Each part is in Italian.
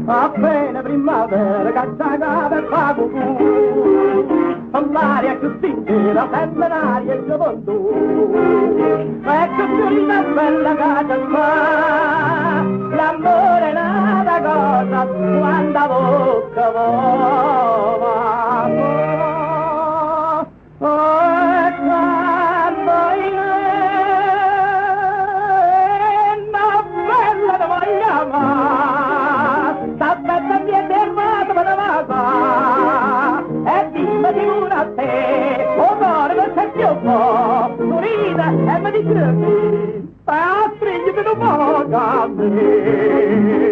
Appena primavera cacciaga per pago l'aria più sincera sempre l'aria e gioventù ecco fiorita bella casa fa l'amore è nata cosa quando bocca va e quando in una bella da voglio t'aspetta mi è fermato per la casa e dimmi di una a te o cuore non c'è più un po' tu rida e mi dici e a stringimi un po' a me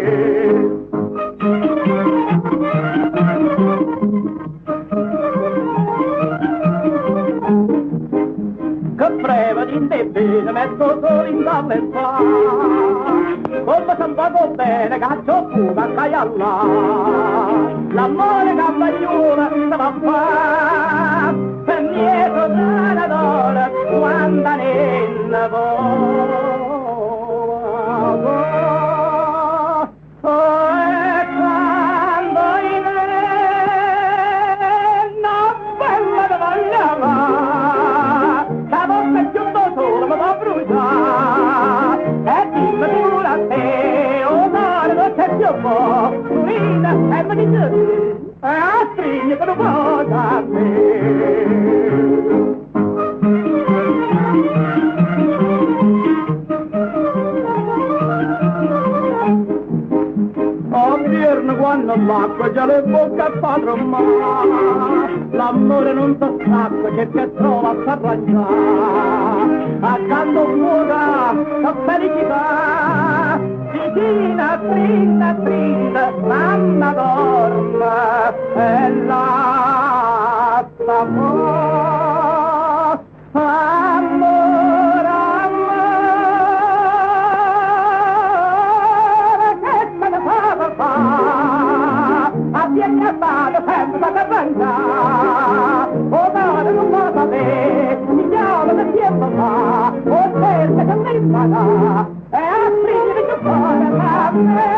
che breve di te bene metto solo in tavola e fa come se pago bene caccio fuga caialla l'amore che bagliona se va a fa per dietro dalla donna quando ne va Turina e mi dice a stringere per un po' da me odierno quando l'acqua già le bocca fa tromare l'amore non si scappa che ti trova a s'arrangiare accanto fuoca la felicità vicina strinda strinda mamma dorma e la amore amore che me ne fa papà abbiamo stato sempre da mangiare o no non può sapere mi chiamo da tempo fa o cerca che mi fa e a stringere che fuori la me